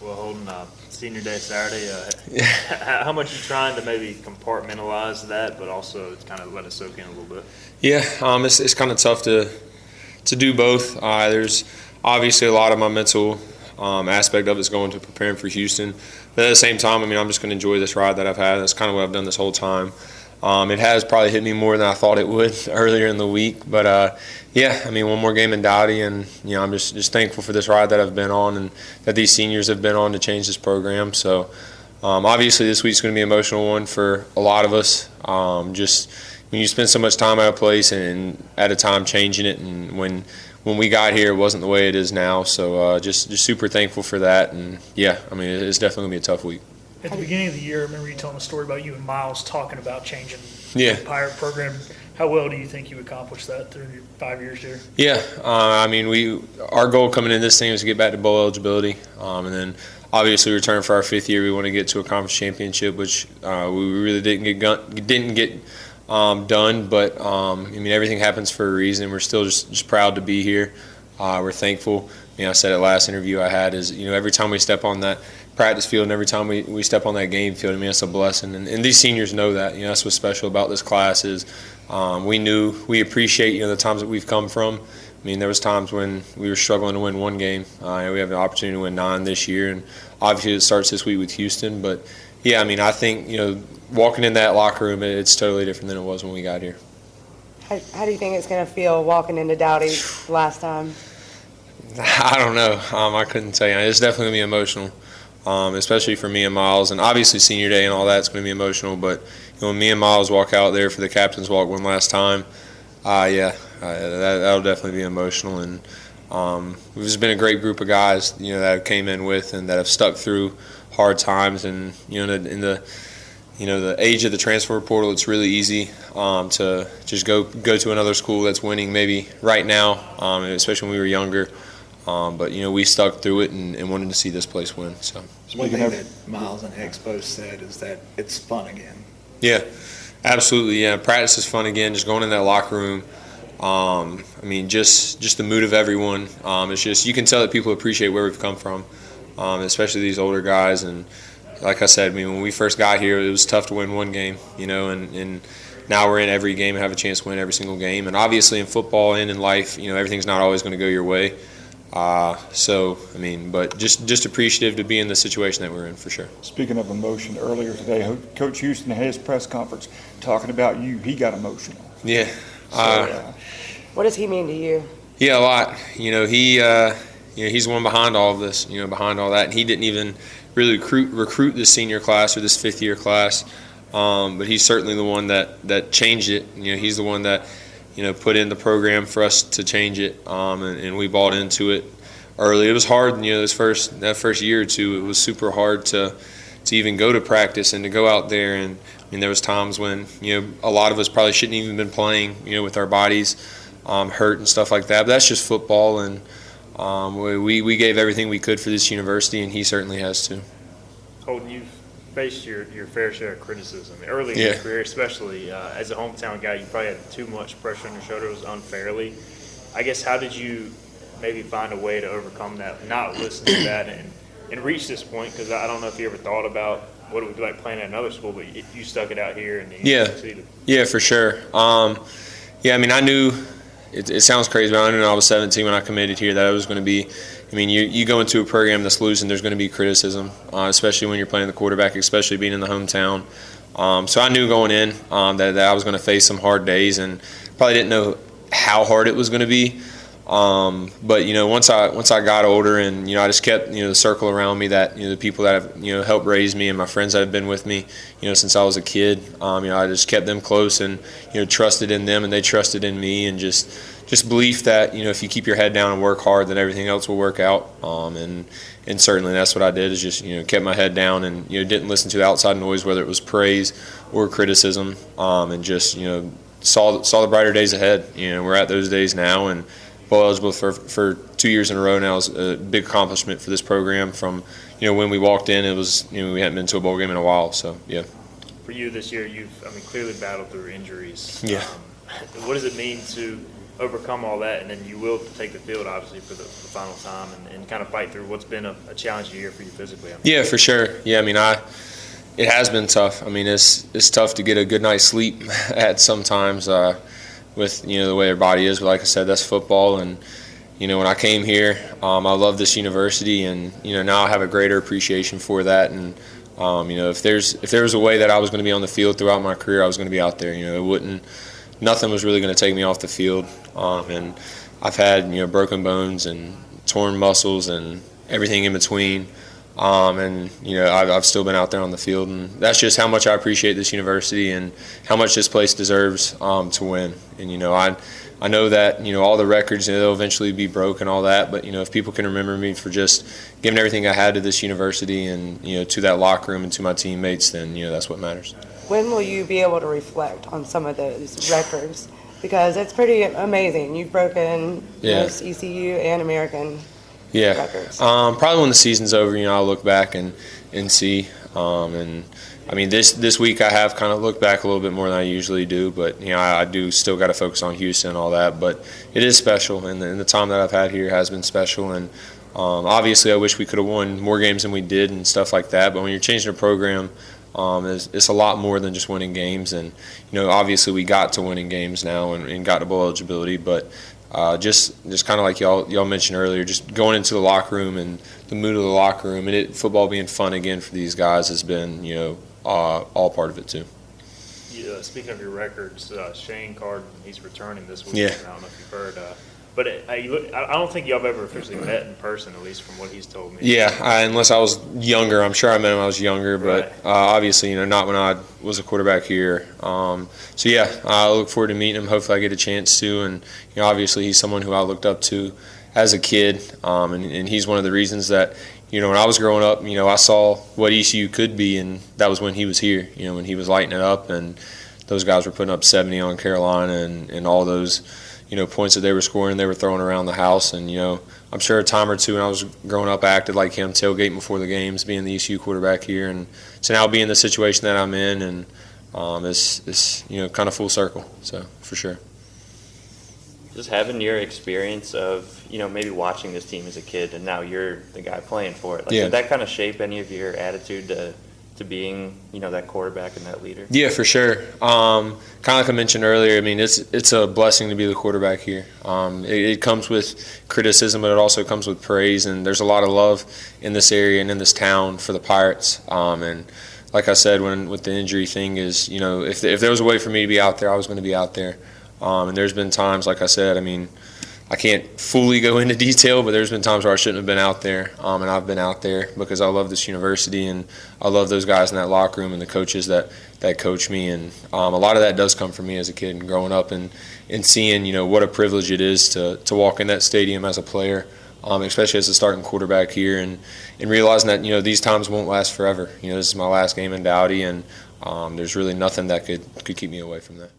Well, Holden, senior day Saturday, how much you trying to maybe compartmentalize that, but also kind of let it soak in a little bit? Yeah, it's kind of tough to do both. There's obviously a lot of my mental aspect of it's going to preparing for Houston. But at the same time, I mean, I'm just going to enjoy this ride that I've had. That's kind of what I've done this whole time. It has probably hit me more than I thought it would earlier in the week. But, yeah, I mean, one more game in Dowdy, and, I'm just thankful for this ride that I've been on and that these seniors have been on to change this program. So, obviously this week's going to be an emotional one for a lot of us. Just when you spend so much time at a place and at a time changing it, and when we got here, it wasn't the way it is now. So just super thankful for that. And, yeah, I mean, it's definitely going to be a tough week. At the beginning of the year, I remember you telling a story about you and Miles talking about changing Yeah. the Pirate program. How well do you think you accomplished that through your 5 years here? Yeah, I mean, our goal coming in this thing was to get back to bowl eligibility, and then obviously return for our 5th year. We want to get to a conference championship, which we really didn't get done. But I mean, everything happens for a reason. We're still just proud to be here. We're thankful. I said it last interview I had is every time we step on that practice field and every time we step on that game field, I mean, it's a blessing. And these seniors know that. That's what's special about this class is we appreciate the times that we've come from. I mean, there was times when we were struggling to win one game. We have an opportunity to win 9 this year, and obviously it starts this week with Houston. But yeah, I mean, I think walking in that locker room, it's totally different than it was when we got here. How do you think it's going to feel walking into Dowdy last time? I don't know. I couldn't tell you. It's definitely going to be emotional, especially for me and Miles. And obviously senior day and all that's going to be emotional. But when me and Miles walk out there for the captain's walk one last time, that'll definitely be emotional. And it's been a great group of guys, that I came in with and that have stuck through hard times. And in the age of the transfer portal, it's really easy to just go to another school that's winning maybe right now, especially when we were younger. But we stuck through it and wanted to see this place win. So one thing that Miles and Expo said is that it's fun again. Yeah, absolutely. Yeah, practice is fun again. Just going in that locker room. I mean, just the mood of everyone. It's just you can tell that people appreciate where we've come from, especially these older guys. And like I said, I mean, when we first got here, it was tough to win one game. And now we're in every game and have a chance to win every single game. And obviously in football and in life, everything's not always going to go your way. So, I mean, but just appreciative to be in the situation that we're in for sure. Speaking of emotion, earlier today, Coach Houston had his press conference talking about you. He got emotional. Yeah. What does he mean to you? Yeah, a lot. He's the one behind all of this, behind all that. And he didn't even really recruit this senior class or this 5th year class. But he's certainly the one that changed it. He's the one that put in the program for us to change it, and we bought into it early. It was hard, that first year or two. It was super hard to even go to practice and to go out there. And I mean, there was times when a lot of us probably shouldn't even been playing, with our bodies hurt and stuff like that. But that's just football, and we gave everything we could for this university, and he certainly has too. Holden, you've faced your fair share of criticism early in your career, especially as a hometown guy. You probably had too much pressure on your shoulders unfairly. I guess how did you maybe find a way to overcome that, not listen to that, and reach this point? Because I don't know if you ever thought about what it would be like playing at another school, but you stuck it out here and you succeeded. Yeah, for sure. I mean, I knew it sounds crazy, but I knew when I was 17 when I committed here that I was going to be. I mean, you go into a program that's losing, there's going to be criticism, especially when you're playing the quarterback, especially being in the hometown. So I knew going in that I was going to face some hard days, and probably didn't know how hard it was going to be. But once I got older, and I just kept the circle around me that the people that have helped raise me and my friends that have been with me since I was a kid. I just kept them close and trusted in them, and they trusted in me, and just belief that if you keep your head down and work hard, then everything else will work out. And certainly that's what I did, is just kept my head down and didn't listen to the outside noise, whether it was praise or criticism, and just saw the brighter days ahead. We're at those days now, and bowl eligible for 2 years in a row now is a big accomplishment for this program. From when we walked in, it was we hadn't been to a bowl game in a while. So yeah. For you this year, you've clearly battled through injuries. Yeah. What does it mean to overcome all that, and then you will take the field, obviously, for the final time and kind of fight through what's been a challenging year for you physically? Yeah, for sure. Yeah, I mean, it has been tough. I mean, it's tough to get a good night's sleep at sometimes with, the way our body is. But like I said, that's football. And, when I came here, I love this university. And, now I have a greater appreciation for that. And, if there was a way that I was going to be on the field throughout my career, I was going to be out there. Nothing was really going to take me off the field. And I've had, broken bones and torn muscles and everything in between. I've still been out there on the field, and that's just how much I appreciate this university and how much this place deserves to win. And I know that all the records they'll eventually be broke and all that, but if people can remember me for just giving everything I had to this university and to that locker room and to my teammates, then that's what matters. When will you be able to reflect on some of those records? Because it's pretty amazing. You've broken most ECU and American records. Probably when the season's over, I'll look back and see. And I mean, this week I have kind of looked back a little bit more than I usually do, but I do still got to focus on Houston and all that. But it is special, and the time that I've had here has been special. And obviously, I wish we could have won more games than we did and stuff like that. But when you're changing a program, it's a lot more than just winning games. And obviously we got to winning games now and got to bowl eligibility, but just kind of like y'all mentioned earlier, just going into the locker room and the mood of the locker room and football being fun again for these guys has been all part of it too. Speaking of your records, Shane Carden, he's returning this week. Yeah. I don't know if you've heard. But I don't think y'all have ever officially met in person, at least from what he's told me. Yeah, unless I was younger. I'm sure I met him when I was younger, but Right. Obviously, not when I was a quarterback here. So yeah, I look forward to meeting him. Hopefully, I get a chance to. And obviously, he's someone who I looked up to as a kid, and he's one of the reasons that when I was growing up, I saw what ECU could be, and that was when he was here. When he was lighting it up, and those guys were putting up 70 on Carolina, and all those. Points that they were scoring, they were throwing around the house. And, I'm sure a time or two when I was growing up, I acted like him, tailgating before the games, being the ECU quarterback here. And to now be in the situation that I'm in, and it's kind of full circle. So, for sure. Just having your experience of, maybe watching this team as a kid and now you're the guy playing for it. Did that kind of shape any of your attitude to being, that quarterback and that leader? Yeah, for sure. Kind of like I mentioned earlier, I mean, it's a blessing to be the quarterback here. It comes with criticism, but it also comes with praise, and there's a lot of love in this area and in this town for the Pirates. And like I said, with the injury thing is, if there was a way for me to be out there, I was going to be out there. And there's been times, like I said, I mean, I can't fully go into detail, but there's been times where I shouldn't have been out there, and I've been out there because I love this university and I love those guys in that locker room and the coaches that coach me. And a lot of that does come from me as a kid and growing up and seeing, what a privilege it is to walk in that stadium as a player, especially as a starting quarterback here, and realizing that, these times won't last forever. This is my last game in Dowdy, and there's really nothing that could keep me away from that.